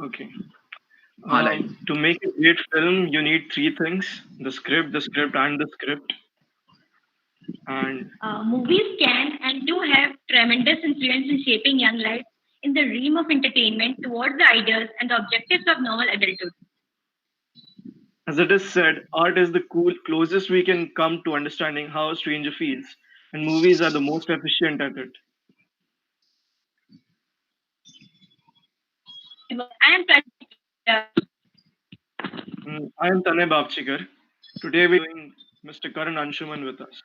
Okay. Highlight. To make a great film, you need three things: the script, and the script. And Movies can and do have tremendous influence in shaping young lives in the realm of entertainment towards the ideals and the objectives of normal adulthood. as it is said, art is the closest we can come to understanding how a stranger feels, and movies are the most efficient at it. I am Pratik. I am Tanay Babchikar. Today we are doing Mr. Karan Anshuman with us.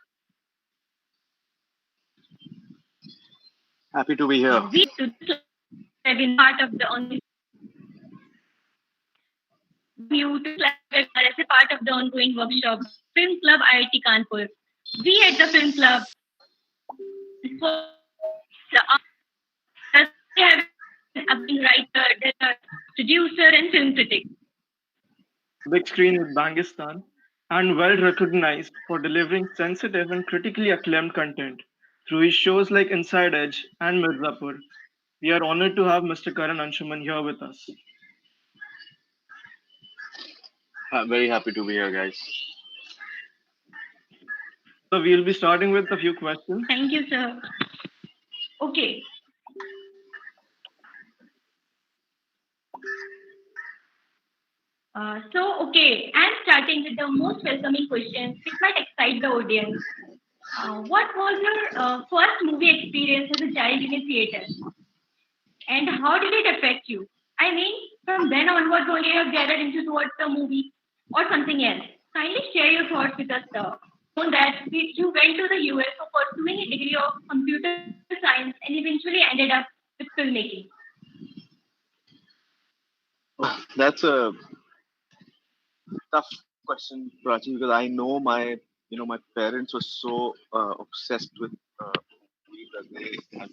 Happy to be here. We to this webinar part of the ongoing you to this webinar as a part of the ongoing workshop Film Club IIT Kanpur. We at the Film Club we have an upcoming writer, director, producer, and film critic. Big screen in Bangistan and well recognized for delivering sensitive and critically acclaimed content through his shows like Inside Edge and Mirzapur. We are honored to have Mr. Karan Anshuman here with us. I'm very happy to be here, guys. So we'll be starting with a few questions. Thank you, sir. Okay. Okay, I'm starting with the most welcoming questions. It might excite the audience. What was your first movie experience as a child in a theater? And how did it affect you? I mean, from then onwards, only you have gathered into towards the movie or something else. Kindly share your thoughts with us, sir. Known that you went to the US for pursuing a degree of computer science and eventually ended up with filmmaking. That's a tough question, Prachi, because I know my parents were so obsessed with movies that they have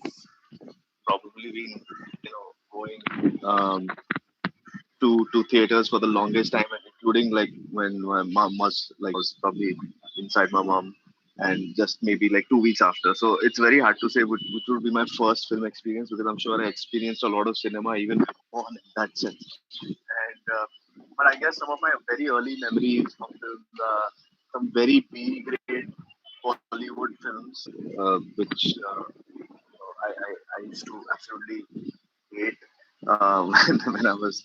probably been, going to theaters for the longest time, and including like when my mom was probably inside my mom, and just maybe like 2 weeks after. So it's very hard to say which would be my first film experience, because I'm sure I experienced a lot of cinema even before in that sense. But I guess some of my very early memories of films are some very B grade Bollywood films, which I used to absolutely hate when I was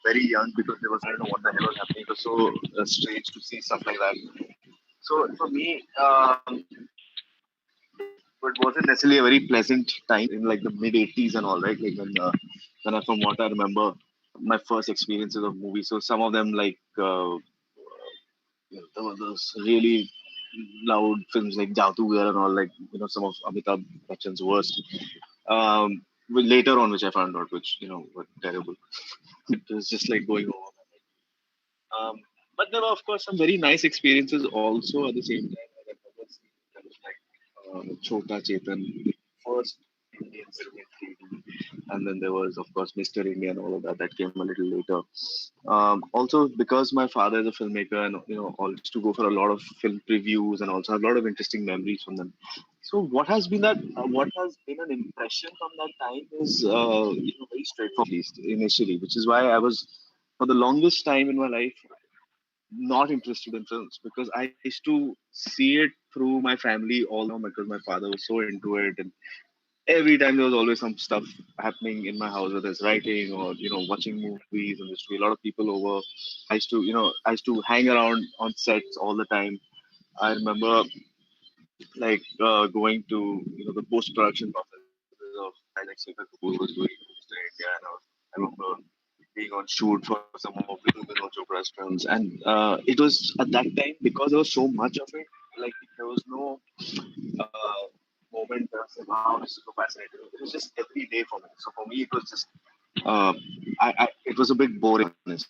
very young, because there was, I don't know what the hell was happening. It was so strange to see stuff like that. So for me, it wasn't necessarily a very pleasant time in like the mid '80s and all, right? Like when I, from what I remember, my first experiences of movies. So some of them like there were those really loud films like Jadoogar and all, like some of Amitabh Bachchan's worst. Later on, which I found out, which were terrible. It was just like going over. But there were, of course, some very nice experiences also at the same time. I remember seeing films like Chota Chetan, the first Indian film in 3D. And then there was, of course, Mr. India and all of that that came a little later. Also, because my father is a filmmaker and all used to go for a lot of film previews and also have a lot of interesting memories from them. So, what has been an impression from that time is very straightforward, at least initially, which is why I was for the longest time in my life not interested in films, because I used to see it through my family all because my father was so into it, and every time there was always some stuff happening in my house, whether it's writing or watching movies, and there used to be a lot of people over. I used to hang around on sets all the time. I remember like going to the post production processes of like Shekhar Kapoor was doing Mr. India, and I remember being on shoot for some of Vinod Chopra's films, and it was at that time, because there was so much of it. Like there was no uh, moment where I was like, wow, this is so fascinating. It was just every day for me. So for me, it was just uh, it was a bit boring, honest.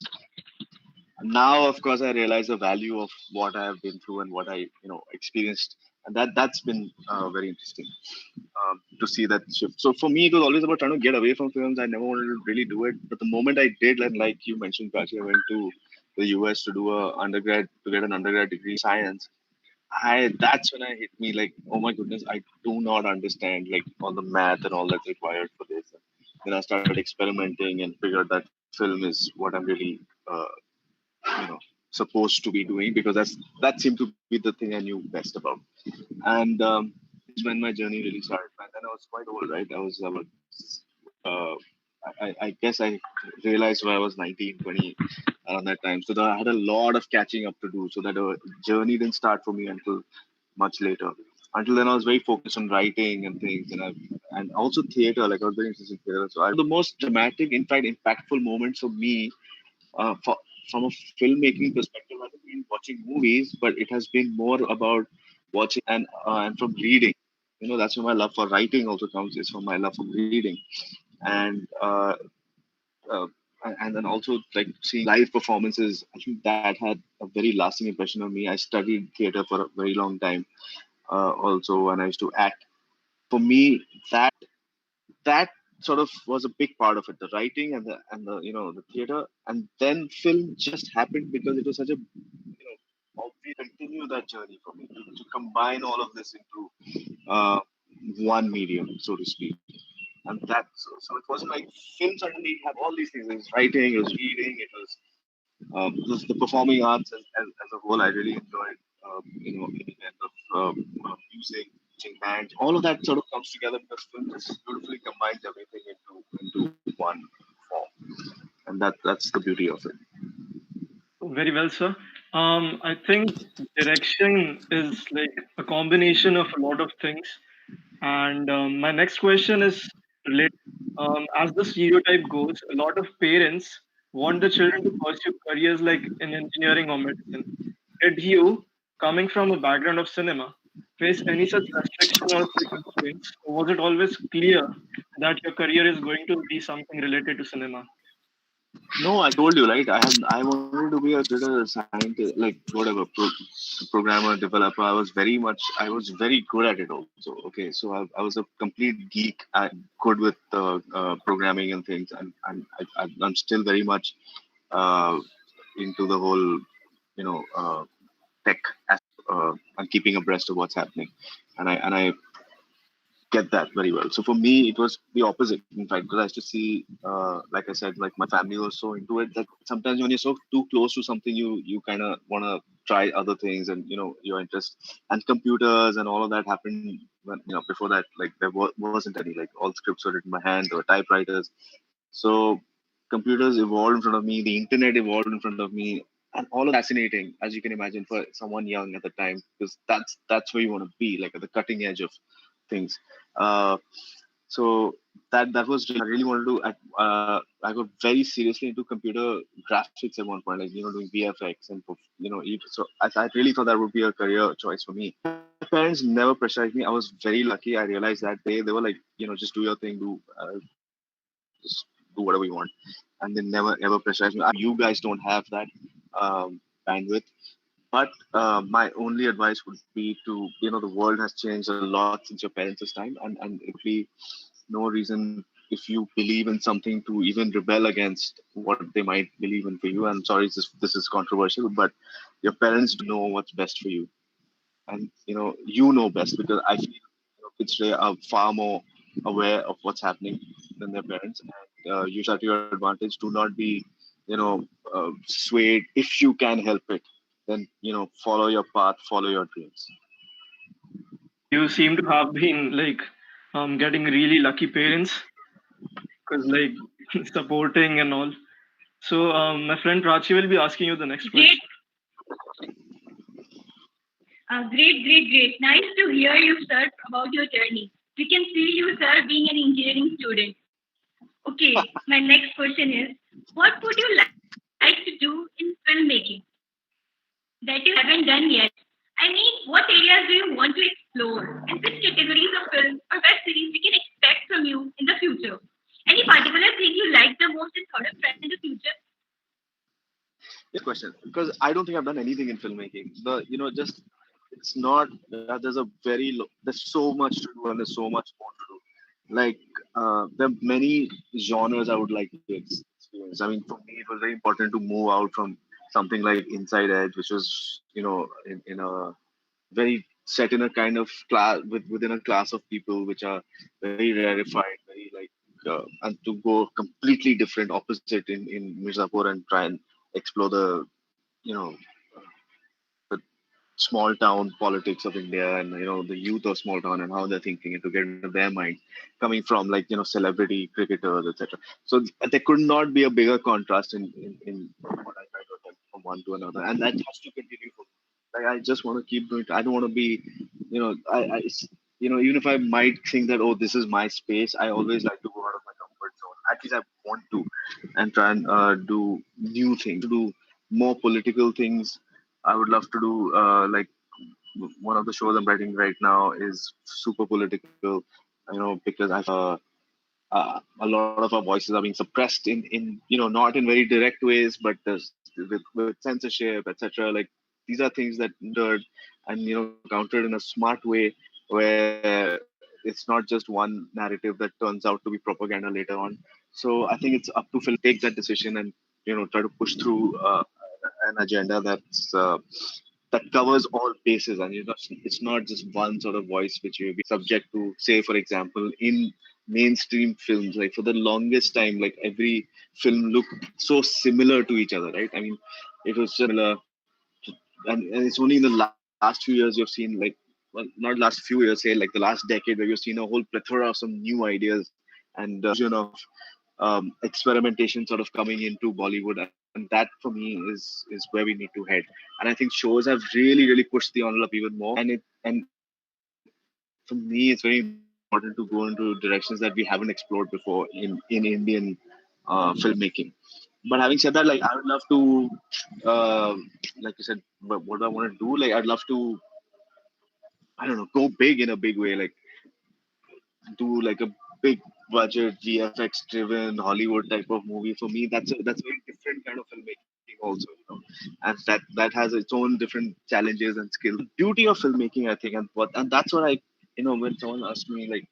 Now, of course, I realize the value of what I have been through and what I experienced, and that's been very interesting to see that shift. So for me, it was always about trying to get away from films. I never wanted to really do it, but the moment I did, and like you mentioned, Prachi, I went to the US to do a undergrad to get an undergrad degree in science. I That's when I hit me like, oh my goodness, I do not understand like all the math and all that's required for this. I started experimenting and figured that film is what I'm really you know supposed to be doing, because that seemed to be the thing I knew best about. And that is when my journey really started. And then I was quite old, right? I was uh, I guess I realized when I was 19, 20 around that time. So I had a lot of catching up to do. So that journey didn't start for me until much later. Until then, I was very focused on writing and things, and also theater. Like I was very interested in theater. So the most dramatic, in fact, impactful moments for me, from a filmmaking perspective, hasn't been watching movies, but it has been more about watching and from reading. That's where my love for writing also comes. Is from my love for reading, and uh, and then also like seeing live performances. I think that had a very lasting impression on me. I studied theater for a very long time, also, and I used to act. For me, that sort of was a big part of it, the writing and the the theater. And then film just happened because it was such a obvious continue that journey for me to combine all of this into uh, one medium, so to speak. And so it wasn't like film suddenly had all these things. It was writing, it was reading, it was the performing arts as a whole. I really enjoyed any kind of music, teaching bands. All of that sort of comes together because film just beautifully combines everything into one form, and that's the beauty of it. Very well, sir. I think direction is like a combination of a lot of things. And my next question is related. As the stereotype goes, a lot of parents want the children to pursue careers like in engineering or medicine. Did you, coming from a background of cinema, face any such restriction or say, constraints? Or was it always clear that your career is going to be something related to cinema? No, I told you, right? I wanted to be a greater scientist, like whatever, programmer, developer. I was very good at it also. Okay, so I was a complete geek. I'm good with programming and things, and I'm still very much uh, into the whole, tech and keeping abreast of what's happening. And I get that very well. So for me, it was the opposite, in fact, because I used to see, like I said, like my family was so into it that sometimes when you're so too close to something, you kind of want to try other things, and your interest and computers and all of that happened when before that, like there wasn't any, like all scripts were written by hand or typewriters. So computers evolved in front of me, the internet evolved in front of me, and all of fascinating, as you can imagine, for someone young at the time, because that's where you want to be, like at the cutting edge of things. Uh, so that was really, I really wanted to. I got very seriously into computer graphics at one point, like doing VFX and so I really thought that would be a career choice for me. My parents never pressurized me. I was very lucky. I realized that they were like, just do your thing, just do whatever you want, and they never ever pressurized me. I know you guys don't have that bandwidth, but my only advice would be to, the world has changed a lot since your parents' time, and it would be no reason if you believe in something to even rebel against what they might believe in for you. I'm sorry, this is controversial, but your parents do know what's best for you, and you know best, because I feel kids today are far more aware of what's happening than their parents, and use that to your advantage. Do not be swayed. If you can help it, then follow your path, follow your dreams. You seem to have been like getting really lucky parents because like supporting and all. So my friend Prachi will be asking you the next Great, question. great. Nice to hear you, sir, about your journey. We can see you, sir, being an engineering student. Okay, my next question is, what would you like to do in filmmaking that you haven't done yet? I mean, what areas do you want to explore? And which categories of film or web series we can expect from you in the future? Any particular thing you like the most in thought of trend in the future? Yes, question, because I don't think I've done anything in filmmaking. Just it's not. There's a there's so much to do, and there's so much more to do. Like there are many genres I would like to experience. I mean, for me, it was very important to move out from something like Inside Edge, which was in a very set in a kind of class within a class of people which are very rarefied, very like and to go completely different opposite in Mirzapur and try and explore the you know the small town politics of India and the youth of small town and how they're thinking and to get into their mind coming from like celebrity cricketers, etc. So there could not be a bigger contrast in what I try to attempt from one to another, and that has to continue for me. Like I just want to keep doing it. I don't want to be, even if I might think that, oh, this is my space, I always like to go out of my comfort zone. At least I want to, and try and do new things, to do more political things. I would love to do one of the shows I'm writing right now is super political. Because I a lot of our voices are being suppressed in not in very direct ways, but with censorship, etc. Like these are things that entered and countered in a smart way, where it's not just one narrative that turns out to be propaganda later on. So I think it's up to film take that decision and try to push through an agenda that covers all bases, and it's not just one sort of voice which you're being subject to. Say, for example, in mainstream films, like for the longest time, like every film looked so similar to each other, right? I mean, it was just similar, and it's only in the last few years you've seen, like, well, not last few years, say like the last decade, where you've seen a whole plethora of some new ideas and fusion of experimentation sort of coming into Bollywood, and that for me is where we need to head. And I think shows have really pushed the envelope even more. And for me, it's very important to go into directions that we haven't explored before in Indian filmmaking. But having said that, like I would love to, like you said, what do I want to do? Like I'd love to, I don't know, go big in a big way. Like do like a big budget VFX driven Hollywood type of movie. For me, that's a very different kind of filmmaking also, and that has its own different challenges and skills. Beauty of filmmaking, I think, and that's what I, when someone asks me like,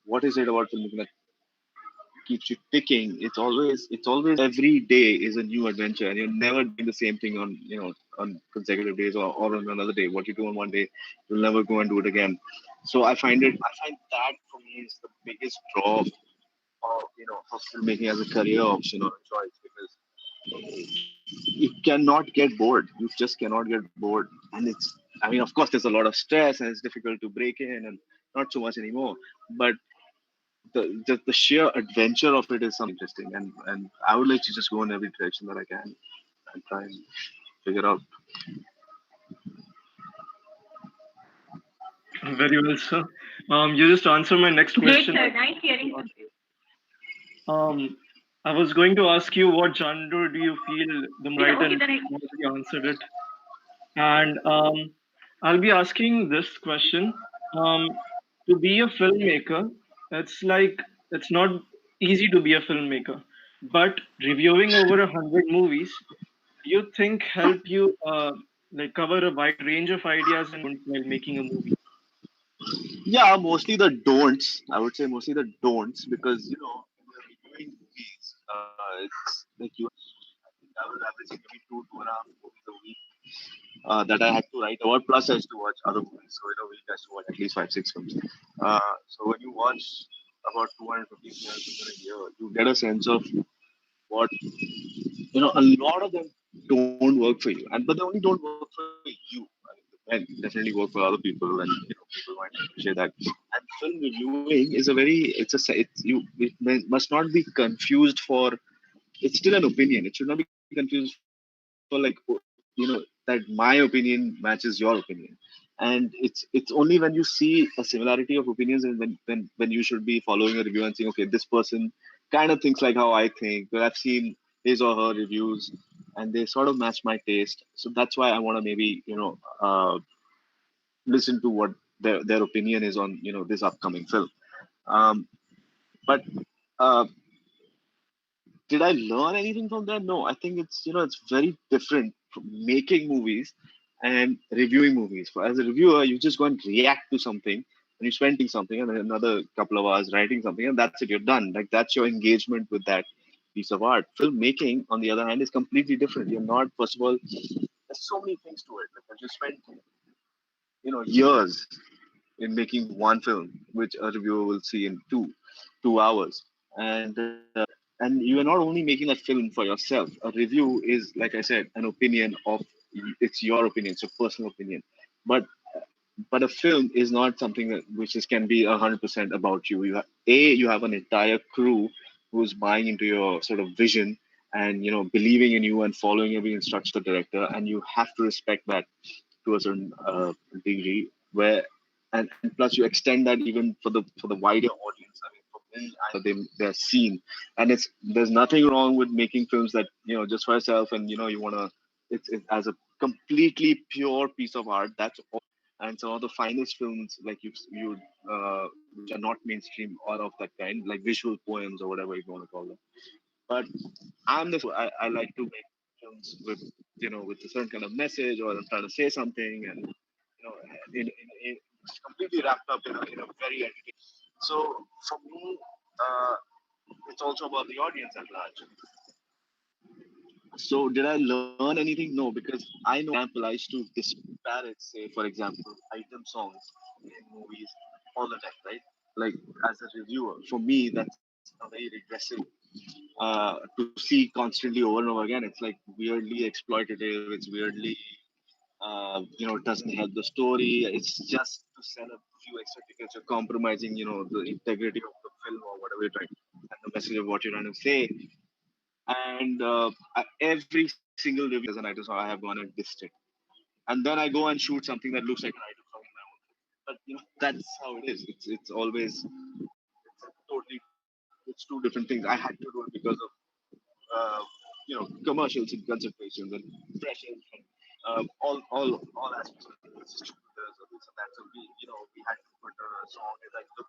what is it about filmmaking that keeps you ticking? It's always every day is a new adventure, and you're never doing the same thing on on consecutive days, or on another day. What you do on one day, you'll never go and do it again. So I find that for me is the biggest draw of filmmaking as a career option or a choice, because you cannot get bored. You just cannot get bored. And I mean, of course, there's a lot of stress and it's difficult to break in, and not so much anymore. But the sheer adventure of it is something interesting. And I would like to just go in every direction that I can and try and figure out. Very well, sir. You just answered my next Great, question. sir. Nice hearing from you. Um, I was going to ask you what genre do you feel the right, Okay, and then I. you already answered it. And I'll be asking this question. To be a filmmaker, it's like it's not easy to be a filmmaker, but reviewing over 100 movies, do you think help you like cover a wide range of ideas and while making a movie? Yeah, mostly the don'ts. I would say mostly the don'ts, because when you're reviewing movies, it's like I think I was averaging maybe 2.5 movies a week that I had to write about. Plus, I used to watch other movies. So in a week, I used to watch at least 5 6 films. So when you watch about 250 films in a year, you get a sense of what a lot of them don't work for you, but they only don't work for you. I mean, they can definitely work for other people, and people might appreciate that. And film reviewing is a very it must not be confused for. It's still an opinion. It should not be confused for like that my opinion matches your opinion. And it's only when you see a similarity of opinions, and when you should be following a review and saying, okay, this person kind of thinks like how I think, but I've seen his or her reviews and they sort of match my taste. So that's why I want to maybe listen to what their opinion is on this upcoming film. Um, but uh, did I learn anything from that? No, I think it's very different from making movies and reviewing movies. For as a reviewer, you just go and react to something, and you spend something, and then another couple of hours writing something, and that's it. You're done. Like that's your engagement with that piece of art. Filmmaking, on the other hand, is completely different. You're not. First of all, there's so many things to it. Like you spend years in making one film, which a reviewer will see in two hours. And you are not only making that film for yourself. A review is, like I said, an opinion of, it's your opinion, it's your personal opinion. But a film is not something that which is can be 100% about you. You have an entire crew who's buying into your sort of vision, and believing in you and following every instruction of the director, and you have to respect that to a certain degree. Where and plus you extend that even for the wider audience. I mean, for me, I they're seen, and there's nothing wrong with making films that just for yourself, and you want to. It's as a completely pure piece of art. That's all. And some of the finest films, like you which are not mainstream or of that kind, like visual poems or whatever you want to call them. But I like to make films with with a certain kind of message, or I'm trying to say something, and it's completely wrapped up in a very entertaining. So for me, uh, it's also about the audience at large. So did I learn anything? No, because I know, for example, I used to disparage, say, for example, item songs in movies all the time, right? Like as a reviewer, for me, that's a very regressive to see constantly over and over again. It's like weirdly exploitative. It's weirdly, it doesn't help the story. It's just to sell a few extra tickets. You're compromising, the integrity of the film or whatever you're trying, and the message of what you're trying to say. And every single review as an item song, I have gone and dissed it. And then I go and shoot something that looks like an item song in my own film. But that's how it is. It's always it's a totally it's two different things. I had to do it because of commercials and considerations and pressures and all aspects of it. It's distributors or this and that. So we had to put a song and like the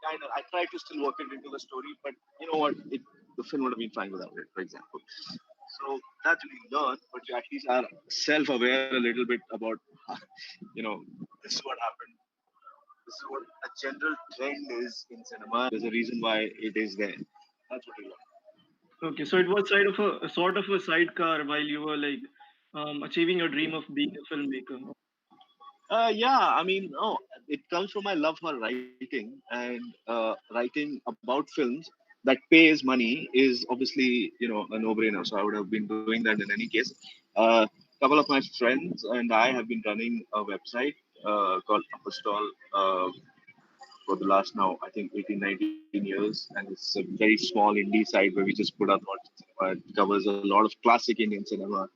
kind of I tried to still work it into the story, but you know what? The film would have been fine without it, for example. So that's really learn, but you at least are self-aware a little bit about, you know, this is what happened. This is what a general trend is in cinema. There's a reason why it is there. That's what you learn. Okay, so it was a sort of a sidecar while you were like achieving your dream of being a filmmaker. Yeah, I mean, no, it comes from my love for writing, and writing about films that pays money is obviously, a no-brainer. So I would have been doing that in any case. A couple of my friends and I have been running a website called Apostol for the last now, I think, 18, 19 years. And it's a very small indie site where we just put out thoughts in cinema. It covers a lot of classic Indian cinema,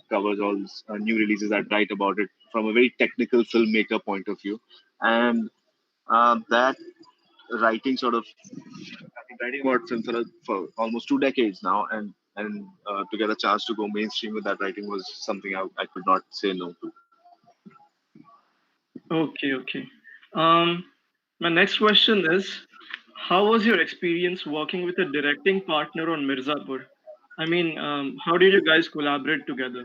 covers all new releases that write about it from a very technical filmmaker point of view. And that writing sort of, I've been writing about film for almost 2 decades now, and to get a chance to go mainstream with that writing was something I could not say no to. Okay, okay. Um, my next question is, how was your experience working with a directing partner on Mirzapur? I mean, how did you guys collaborate together?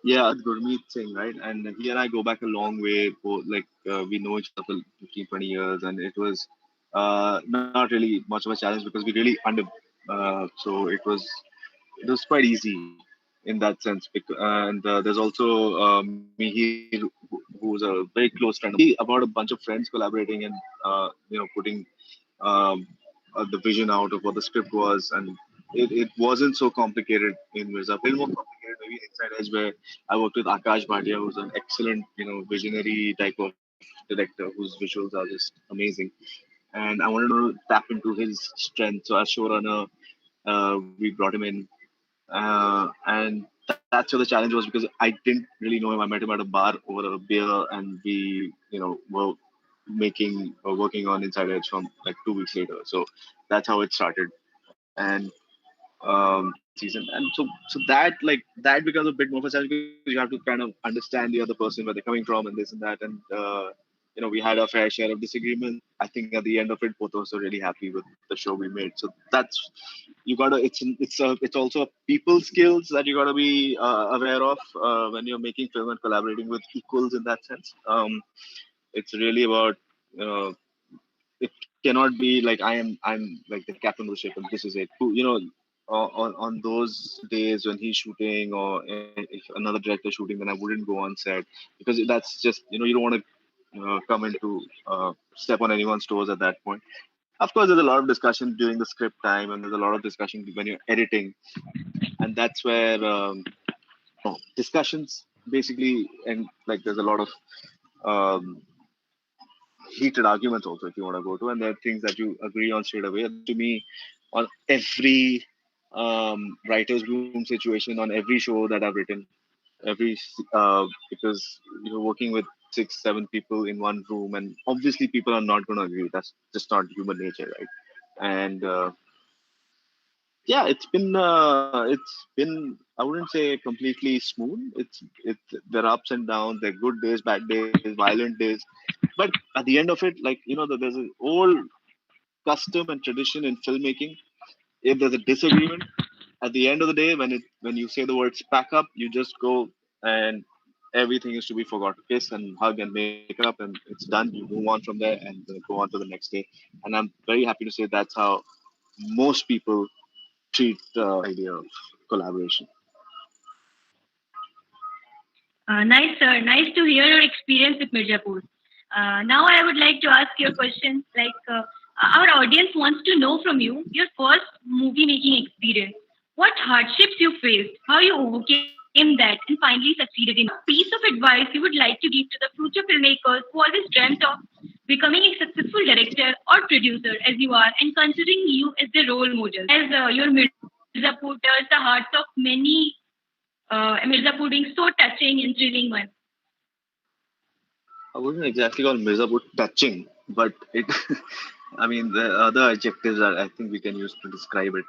Yeah, Gurmeet Singh, right? And he and I go back a long way. Like we know each other for 15, 20 years, and it was not really much of a challenge because we really so it was quite easy in that sense. And there's also Mihir, who's a very close friend of mine. About a bunch of friends collaborating and putting um, the vision out of what the script was, and it wasn't so complicated in Mirza. A little more complicated maybe in Inside Edge, where I worked with Akash Bhatia, who's an excellent, visionary type of director whose visuals are just amazing. And I wanted to tap into his strength. So as showrunner, we brought him in, and that's where the challenge was because I didn't really know him. I met him at a bar over a beer, and we, were working on Inside Edge from like 2 weeks later. So that's how it started. And that season, and so that becomes a bit more of a challenge because you have to kind of understand the other person, where they're coming from, and this and that, and we had our fair share of disagreements. I think at the end of it, both of us are really happy with the show we made. So that's you gotta it's also a people skills that you gotta be aware of when you're making film and collaborating with equals in that sense. It's really about uh, it cannot be like I'm like the captain of the ship and this is it. On those days when he's shooting, or if another director shooting, then I wouldn't go on set because that's just you don't want to come into step on anyone's toes at that point. Of course, there's a lot of discussion during the script time, and there's a lot of discussion when you're editing, and that's where discussions basically, and like there's a lot of um, heated arguments also if you want to go to, and there are things that you agree on straight away. That to me, on every writer's room situation, on every show that I've written, because you're working with six, seven people in one room, and obviously people are not going to agree. That's just not human nature, right? And yeah, it's been I wouldn't say completely smooth. It's there are ups and downs. There are good days, bad days, violent days. But at the end of it, like there's an old custom and tradition in filmmaking. If there's a disagreement, at the end of the day, when you say the words pack up, you just go and everything is to be forgotten. Kiss and hug and make up, and it's done. You move on from there and go on to the next day. And I'm very happy to say that's how most people treat the idea of collaboration. Nice, sir. Nice to hear your experience with Mirzapur. Now, I would like to ask your questions. Our audience wants to know from you your first movie making experience. What hardships you faced, how you overcame that, and finally succeeded in it. Piece of advice you would like to give to the future filmmakers who always dreamt of becoming a successful director or producer as you are, and considering you as the role model, as your Mirzapur touched the hearts of many. Mirzapur being so touching and thrilling one. I wouldn't exactly call Mirzapur touching, but it. I mean, the other adjectives that I think we can use to describe it.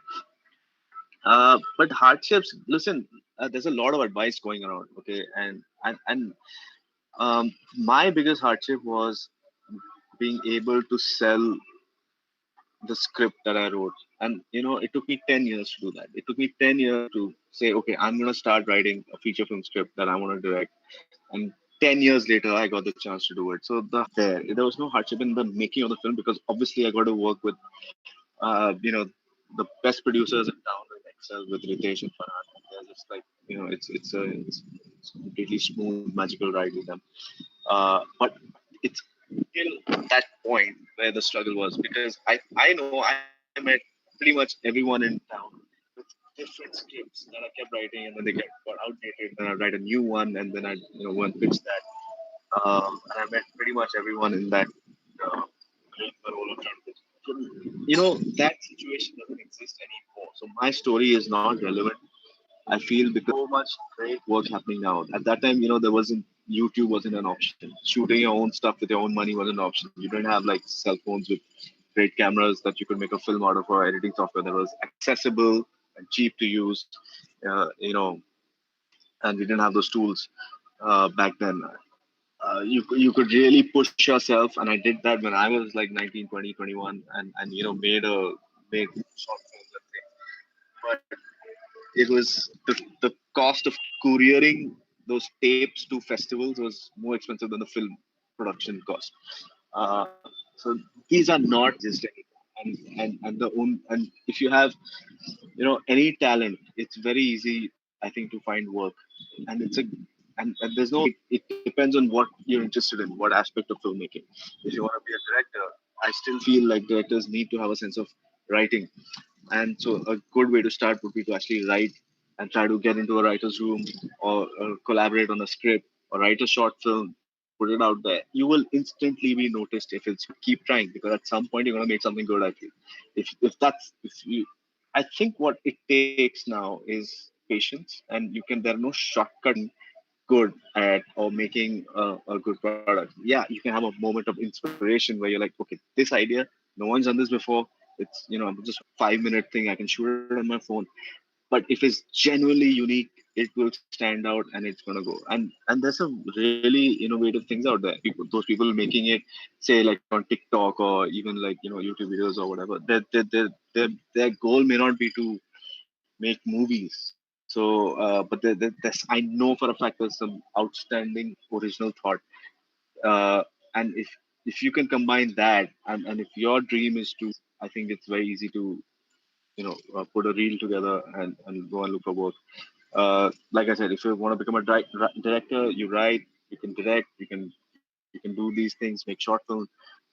But hardships. Listen, there's a lot of advice going around. Okay, and my biggest hardship was being able to sell the script that I wrote. And it took me 10 years to do that. It took me 10 years to say, okay, I'm gonna start writing a feature film script that I want to direct. And 10 years later, I got the chance to do it. So there was no hardship in the making of the film because obviously I got to work with the best producers in town with Excel with Ritesh and Farhan. And they're just like it's completely smooth, magical ride with them. But it's till that point where the struggle was because I know I met pretty much everyone in town with different scripts that I kept writing and then they got outdated. Then I'd write a new one and then I'd go and pitch that. And I met pretty much everyone in that playing the role of trying. So, that situation doesn't exist anymore. So my story is not relevant. I feel because so much great work happening now. At that time, there wasn't YouTube wasn't an option. Shooting your own stuff with your own money wasn't an option. You didn't have like cell phones with great cameras that you could make a film out of or editing software that was accessible and cheap to use. And we didn't have those tools back then. You could really push yourself, and I did that when I was like 19, 20, 21, and made short films and things. But it was the cost of couriering those tapes to festivals was more expensive than the film production cost. So these are not just anymore. And if you have any talent, it's very easy I think to find work, and and there's no it depends on what you're interested in, what aspect of filmmaking. If you want to be a director, I still feel like directors need to have a sense of writing, and so a good way to start would be to actually write and try to get into a writer's room or collaborate on a script or write a short film, put it out there. You will instantly be noticed if it's keep trying because at some point you're gonna make something good. I feel if you I think what it takes now is patience, and there are no shortcut good at or making a good product. Yeah, you can have a moment of inspiration where you're like, okay, this idea, no one's done this before. It's just 5 minute thing. I can shoot it on my phone. But if it's genuinely unique, it will stand out and it's gonna go. And there's some really innovative things out there. Those people making it, say like on TikTok or even like YouTube videos or whatever. Their goal may not be to make movies. But I know for a fact there's some outstanding original thought. And if you can combine that, and if your dream is to, I think it's very easy to put a reel together and go and look for work. Like I said, if you want to become a director, you write, you can direct, you can do these things, make short films.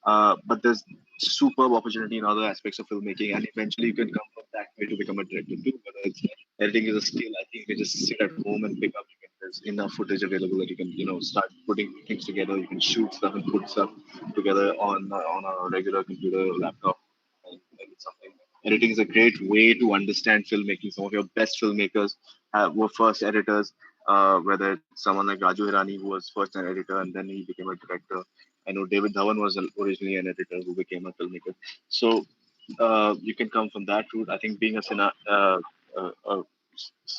But there's superb opportunity in other aspects of filmmaking, and eventually you can come from that way to become a director too. Whether it's editing is a skill, I think you can just sit at home and pick up. There's enough footage available that you can, start putting things together. You can shoot stuff and put stuff together on a regular computer or laptop. And it's something. Editing is a great way to understand filmmaking. Some of your best filmmakers were first editors. Whether it's someone like Raju Hirani, who was first an editor and then he became a director. I know David Dhawan was originally an editor who became a filmmaker. So you can come from that route. I think being a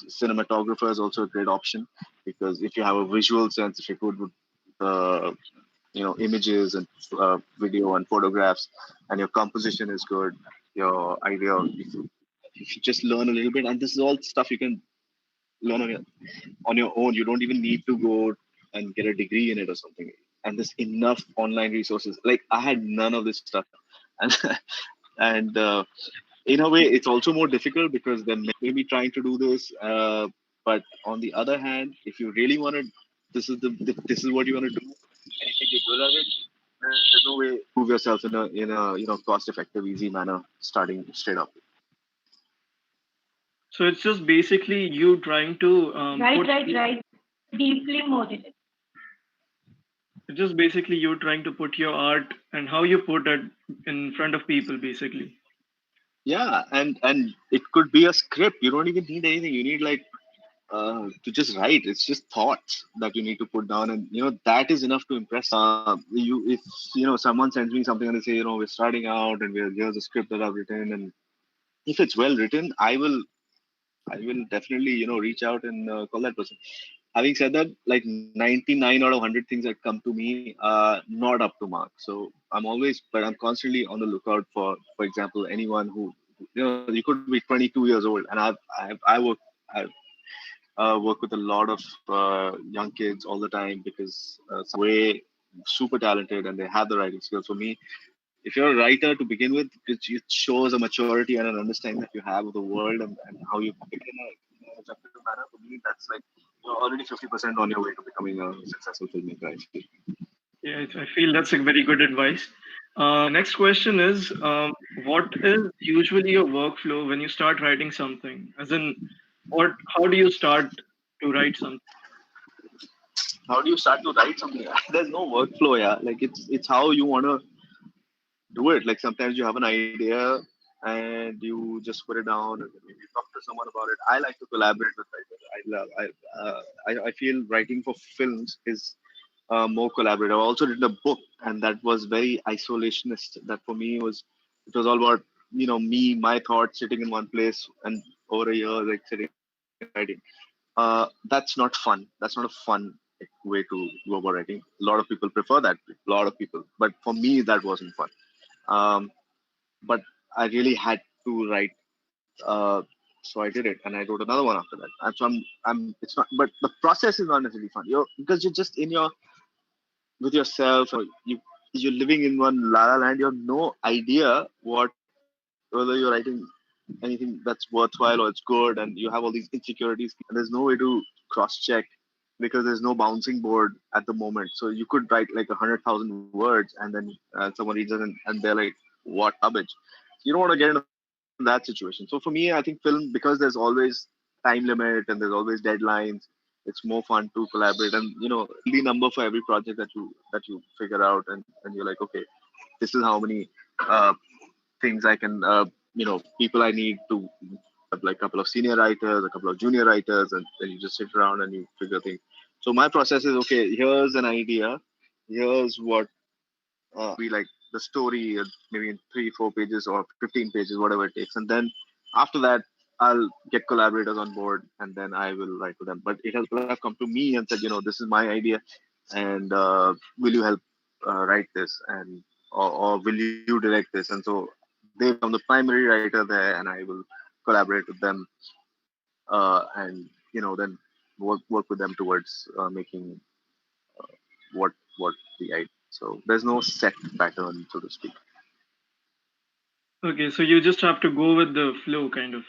cinematographer is also a great option because if you have a visual sense, if you're good with uh, images and video and photographs, and your composition is good, your idea, if you just learn a little bit, and this is all stuff you can learn on your own. You don't even need to go and get a degree in it or something. And there's enough online resources. Like I had none of this stuff, and and in a way, it's also more difficult because then maybe trying to do this. But on the other hand, if you really want to, this is what you want to do, and you think you're good at it. There's no way to prove yourself in a cost effective, easy manner starting straight up. So it's just basically you trying to Right, put right, right. Deeply motivated. it's just basically you trying to put your art and how you put it in front of people, basically. Yeah, and it could be a script. You don't even need anything. You need like to just write. It's just thoughts that you need to put down, and that is enough to impress. You if someone sends me something and they say we're starting out and here's a script that I've written, and if it's well written, I will definitely reach out and call that person. Having said that, like 99 out of 100 things that come to me are not up to mark. So I'm constantly on the lookout for example, anyone who, you could be 22 years old, and I work with a lot of young kids all the time because some way super talented and they have the writing skills. For me, if you're a writer to begin with, it shows a maturity and an understanding that you have of the world and how you pick in an effective manner. For me, that's like you're already 50% on your way to becoming a successful filmmaker, I feel. Yeah, I feel that's a very good advice. Next question is, what is usually your workflow when you start writing something? As in, how do you start to write something? How do you start to write something? There's no workflow, yeah. Like it's how you want to do it. Like sometimes you have an idea and you just put it down and maybe talk to someone about it. I like to collaborate with writers. I feel writing for films is more collaborative. I also read a book, and that was very isolationist. That for me it was all about me, my thoughts sitting in one place and over a year like sitting and writing. That's not fun. That's not a fun way to go about writing. A lot of people prefer that. A lot of people, but for me that wasn't fun. Um, but I really had to write. So I did it, and I wrote another one after that. And so I'm. It's not, but the process is not necessarily fun. Because you're just in your with yourself, or you're living in one la la land. You have no idea whether you're writing anything that's worthwhile or it's good, and you have all these insecurities, and there's no way to cross check because there's no bouncing board at the moment. So you could write like 100,000 words, and then someone reads it and they're like, "What garbage." You don't want to get into that situation. So for me, I think film, because there's always time limit and there's always deadlines, it's more fun to collaborate. And there's a healthy number for every project that you figure out, and you're like, okay, this is how many things I can, people I need to like a couple of senior writers, a couple of junior writers, and then you just sit around and you figure things. So my process is okay. Here's an idea. Here's what be like the story, maybe in 3, 4 pages or 15 pages, whatever it takes, and then after that, I'll get collaborators on board, and then I will write to them. But it has people have come to me and said, this is my idea, and will you help write this, and or will you direct this? And so they become the primary writer there, and I will collaborate with them, and then work with them towards making what the idea. So there's no set pattern, so to speak. Okay, so you just have to go with the flow, kind of.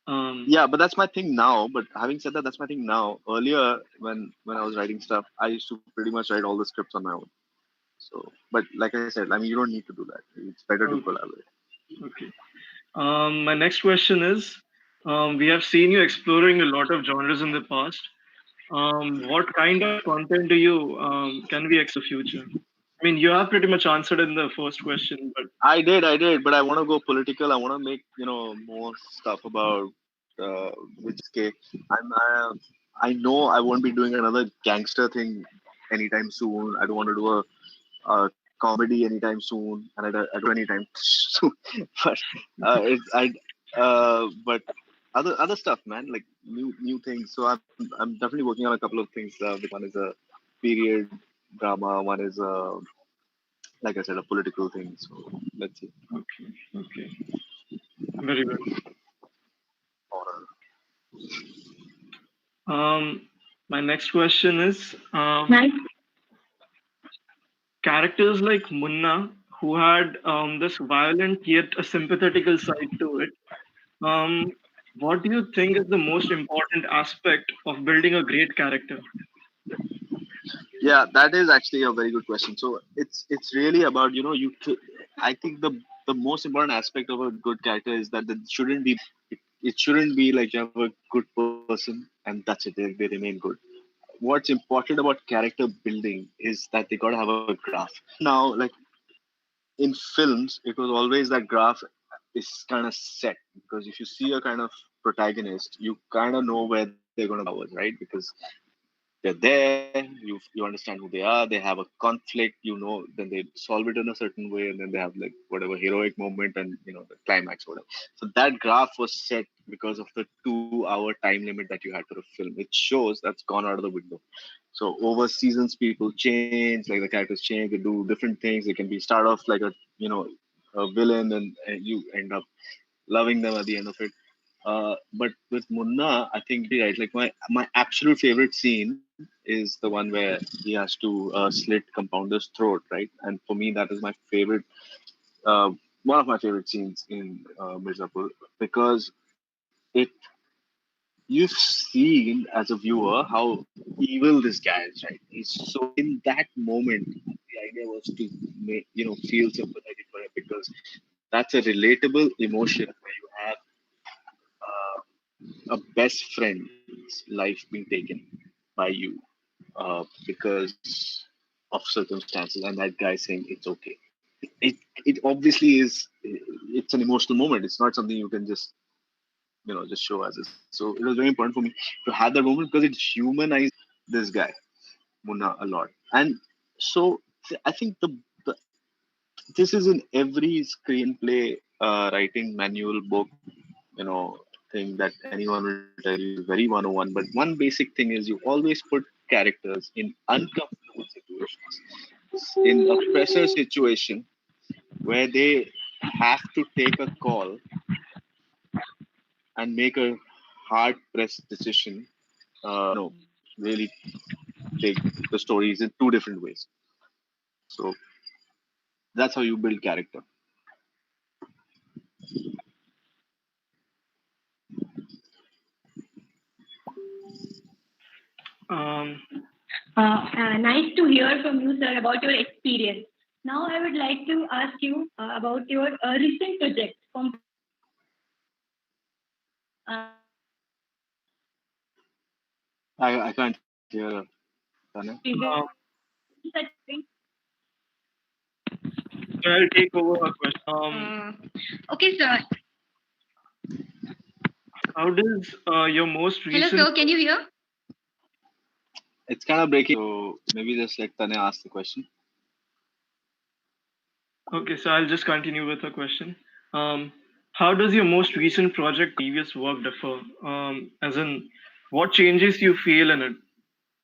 Um, Yeah, but that's my thing now. But having said that, that's my thing now. Earlier, when I was writing stuff, I used to pretty much write all the scripts on my own. So, but like I said, I mean, you don't need to do that. It's better to Okay. collaborate. Okay. My next question is, we have seen you exploring a lot of genres in the past. What kind of content do you can we expect in the future? I mean, you have pretty much answered in the first question, but I did, but I want to go political. I want to make more stuff about which is okay. I know I won't be doing another gangster thing anytime soon. I don't want to do a comedy anytime soon, and I don't anytime soon. But it's I but other stuff, man, like new things. So I'm definitely working on a couple of things. Which one is a period drama, one is like I said, a political thing. So let's see. okay, okay, very good. Horror. My next question is, Nice. characters like Munna, who had this violent yet a sympathetical side to it. Um, what do you think is the most important aspect of building a great character? Yeah, that is actually a very good question. So it's really about I think the most important aspect of a good character is that it shouldn't be it shouldn't be like you have a good person and that's it. They remain good. What's important about character building is that they gotta have a graph. Now, like in films, it was always that graph is kind of set because if you see a kind of protagonist, you kind of know where they're gonna go powers, right? Because they're there, you understand who they are, they have a conflict, then they solve it in a certain way, and then they have like whatever heroic moment and the climax, whatever. So that graph was set because of the 2 hour time limit that you had for a film. It shows that's gone out of the window. So over seasons, people change, like the characters change, they do different things. They can be start off like a villain, and you end up loving them at the end of it. But with Munna, I think you're right. Like my absolute favorite scene is the one where he has to slit Compounder's throat, right? And for me, that is my favorite, uh, one of my favorite scenes in Mirzapur because it you've seen as a viewer how evil this guy is, right? He's so in that moment. The idea was to make feel sympathetic for him because that's a relatable emotion where you have a best friend's life being taken by you because of circumstances, and that guy saying it's okay. It obviously is. It's an emotional moment. It's not something you can just show as it. So it was very important for me to have that moment because it humanized this guy Munna a lot. And so I think the this is in every screenplay writing manual book thing that anyone will tell you is very 101. But one basic thing is you always put characters in uncomfortable situations, in a pressure situation where they have to take a call and make a hard pressed decision. Really take the stories in two different ways. So that's how you build character. Um, Nice to hear from you, sir, about your experience. Now, I would like to ask you about your recent project from previous I can't hear Tanya. um, such thing. so I'll take over a question. Okay, sir. How does your most Hello, recent sir. Can you hear? It's kind of breaking, so maybe just let Tanya ask the question. Okay, so I'll just continue with a question. Um, how does your most recent project previous work differ? As in, what changes you feel in it?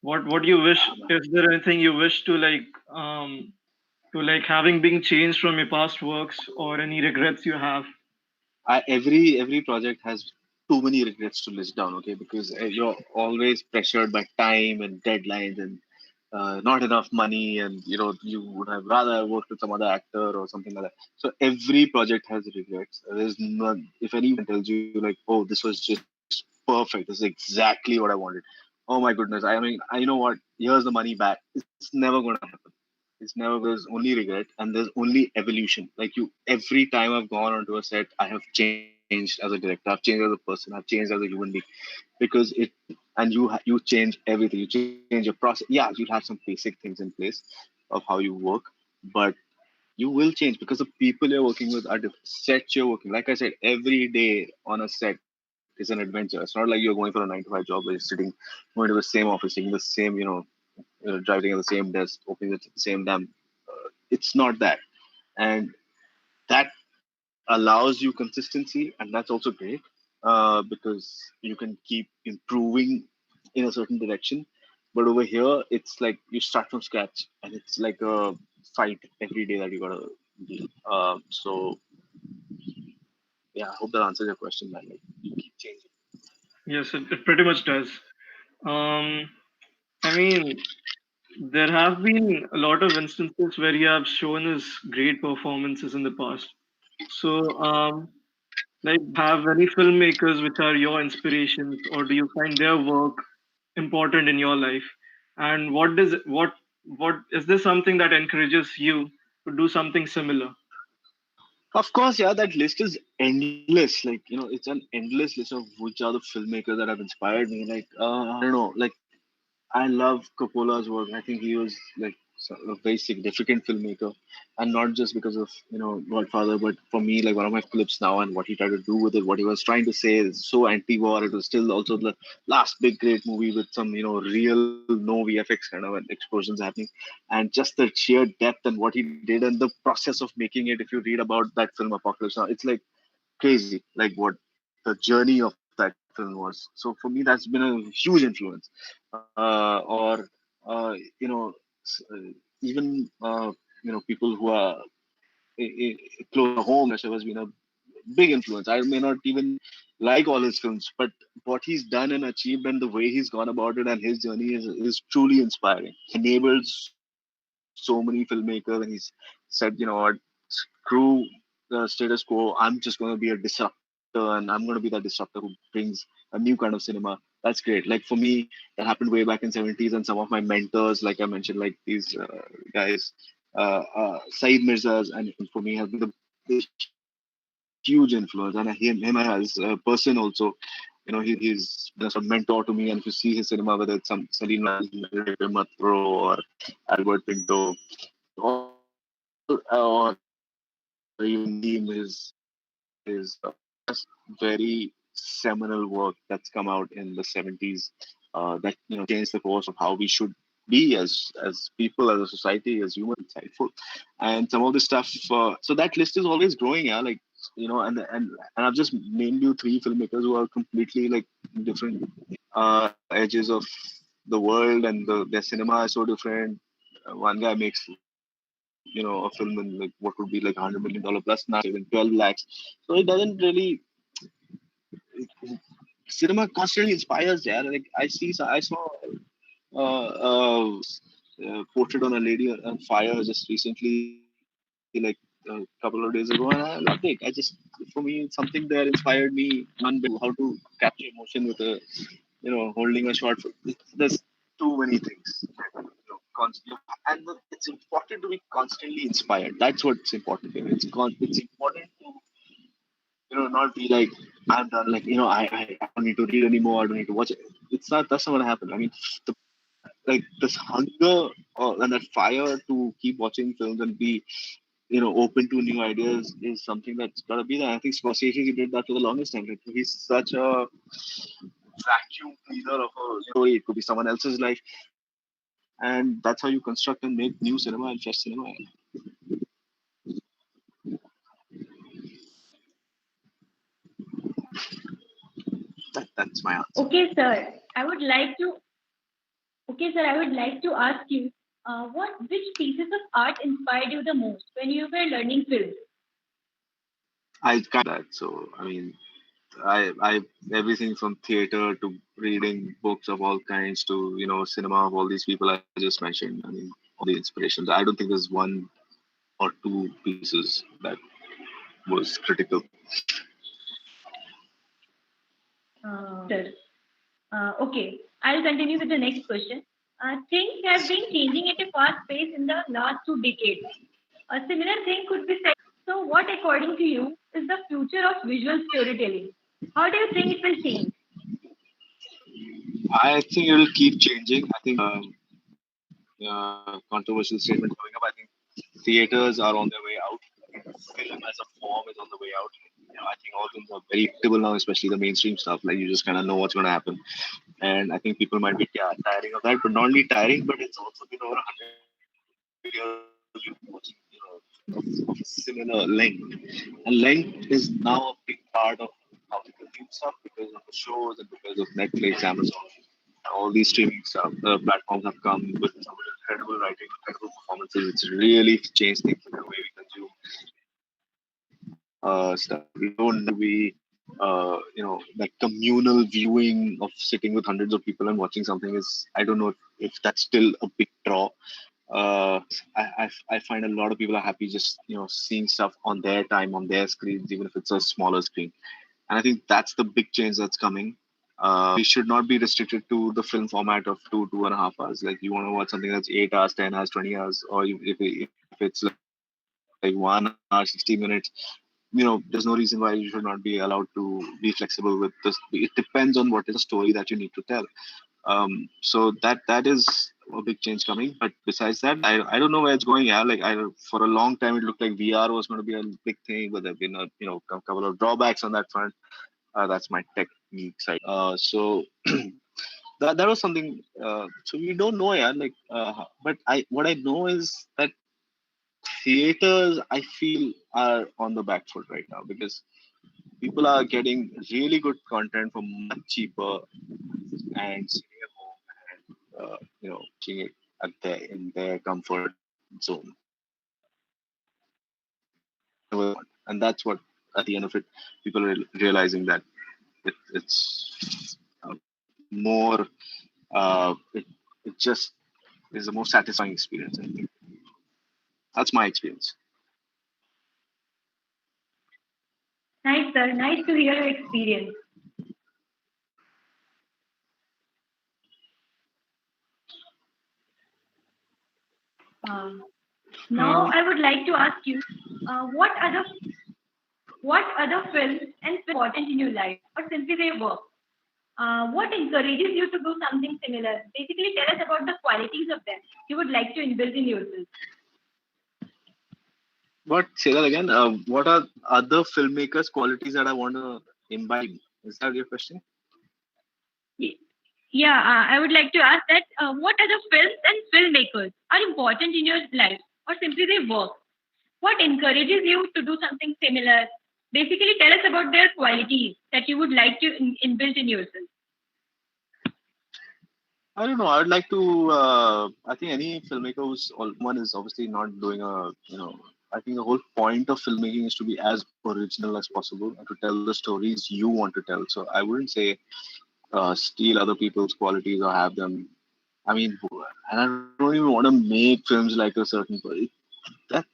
What you wish? Is there anything you wish to like having been changed from your past works, or any regrets you have? Every project has too many regrets to list down, okay? Because you're always pressured by time and deadlines and not enough money, and you would have rather worked with some other actor or something like that. So every project has regrets. There's none. If anyone tells you like, "Oh, this was just perfect. This is exactly what I wanted." Oh my goodness! I mean, I know what. Here's the money back. It's never going to happen. It's never, there's only regret and there's only evolution. Like you, every time I've gone onto a set, I have changed as a director. I've changed as a person. I've changed as a human being because it, and you change everything. You change your process. Yeah, you have some basic things in place of how you work, but you will change because the people you're working with are different. Sets you're working. Like I said, every day on a set is an adventure. It's not like you're going for a 9 to 5 job where you're sitting, going to the same office, taking the same, driving at the same desk, opening the same damn. It's not that, and that allows you consistency, and that's also great because you can keep improving in a certain direction. But over here, it's like you start from scratch, and it's like a fight every day that you gotta deal. So yeah, I hope that answers your question, man. Like you keep changing. Yes, it pretty much does. Um, I mean, there have been a lot of instances where you have shown us great performances in the past. So, like, have any filmmakers which are your inspirations, or do you find their work important in your life? And what is there something that encourages you to do something similar? Of course, yeah, that list is endless. Like, it's an endless list of which are the filmmakers that have inspired me. Like, I don't know, like, I love Coppola's work. I think he was like a very significant filmmaker, and not just because of Godfather, but for me, like one of my clips now and what he tried to do with it, what he was trying to say is so anti-war. It was still also the last big great movie with some real no VFX kind of explosions happening, and just the sheer depth and what he did and the process of making it. If you read about that film Apocalypse Now, it's like crazy, like what the journey of that film was. So for me, that's been a huge influence. Or you know, even people who are close to home. Kashyap has been a big influence. I may not even like all his films, but what he's done and achieved and the way he's gone about it and his journey is truly inspiring. Enabled so many filmmakers, and he's said, what, screw the status quo. I'm just going to be a disruptor, and I'm going to be that disruptor who brings a new kind of cinema. That's great. Like for me, that happened way back in '70s, and some of my mentors, like I mentioned, like these guys, Saeed Mirzas, and for me have been the huge influence. And him as a person also, he's been a sort of mentor to me. And if you see his cinema, whether it's some Salim Noel, Matro, or Albert Pinto, all or even Nadeem, his just very seminal work that's come out in the '70s that changed the course of how we should be as people, as a society, as humans. Insightful, and some of the stuff. So that list is always growing. Yeah, like and I've just named you three filmmakers who are completely like different edges of the world, and their cinema is so different. One guy makes a film in like what would be like $100 million plus now, even 12 lakhs. So it doesn't really cinema constantly inspires. Yeah, like I saw portrait on a lady on fire just recently, like a couple of days ago, and I loved it. For me, something there inspired me unbelievably how to capture emotion with a holding a shot. There's too many things. It's important to be constantly inspired. That's what's important here. It's important to not be like I'm done. Like I don't need to read anymore. I don't need to watch it. It's not. That's not gonna happen. I mean, like this hunger and that fire to keep watching films and be open to new ideas is something that's gotta be there. I think Scorsese he did that for the longest time. Like, he's such a vacuum cleaner of a story. It could be someone else's life, and that's how you construct and make new cinema and fresh cinema. That's my answer. Okay, sir. I would like to. Okay, sir. I would like to ask you, which pieces of art inspired you the most when you were learning film? I kind of that. So I mean, I everything from theater to reading books of all kinds to cinema of all these people I just mentioned. I mean, all the inspirations. I don't think there's one or two pieces that was critical. Okay, sir. Okay, I'll continue with the next question. Things have been changing at a fast pace in the last 2 decades. A similar thing could be said. So, what, according to you, is the future of visual storytelling? How do you think it will change? I think it will keep changing. I think controversial statement coming up. I think theaters are on their way out. Film as a form is on the way out. I think all films are very predictable now, especially the mainstream stuff. Like you just kind of know what's going to happen, and I think people might be tiring of that. But not only tiring, but it's also been over 100 years we've been watching, of similar length, and length is now a big part of how we consume stuff because of the shows and because of Netflix, Amazon, all these streaming stuff. Platforms have come with some incredible writing, incredible performances. It's really changed things in the way we consume stuff. We don't need to be, that communal viewing of sitting with hundreds of people and watching something is. I don't know if that's still a big draw. I find a lot of people are happy just seeing stuff on their time on their screens, even if it's a smaller screen. And I think that's the big change that's coming. We should not be restricted to the film format of 2.5 hours. Like you want to watch something that's 8 hours, 10 hours, 20 hours, or if it's like 1 hour, 60 minutes, there's no reason why you should not be allowed to be flexible with this. It depends on what is the story that you need to tell. So that is a big change coming. But besides that, I don't know where it's going. Yeah, like for a long time it looked like VR was going to be a big thing, but there've been a couple of drawbacks on that front. That's my technique side. So that was something. So we don't know, yeah. Like, but I what I know is that theaters I feel are on the back foot right now because people are getting really good content for much cheaper and sitting at home and watching it in their comfort zone whenever they want. And that's what at the end of it, people are realizing that it's more it just is a more satisfying experience. I think that's my experience. Nice, sir. Nice to hear your experience. Um, Now, Uh, I would like to ask you, what other films and important in your life, or simply they work? What encourages you to do something similar? Basically, tell us about the qualities of them you would like to inbuild in yourself. What say that again? What are other filmmakers' qualities that I want to imbibe? Is that your question? Y- Yeah, I would like to ask that what other films and filmmakers are important in your life, or simply they work? What encourages you to do something similar? Basically, tell us about their qualities that you would like to inbuild in yourself. I don't know. I would like to. I think any filmmaker one is obviously not doing a. I think the whole point of filmmaking is to be as original as possible and to tell the stories you want to tell. So I wouldn't say steal other people's qualities or have them. I mean, and I don't even want to make films like a certain.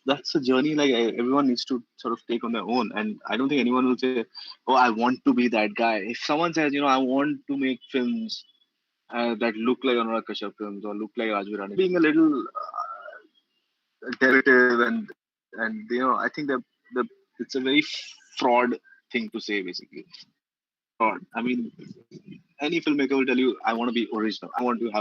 That's a journey like everyone needs to sort of take on their own. And I don't think anyone will say, "Oh, I want to be that guy." If someone says, "I want to make films that look like Anurag Kashyap films or look like Raju Rani," being a little derivative and I think the it's a very fraud thing to say basically. Fraud. I mean, any filmmaker will tell you, "I want to be original. I want to have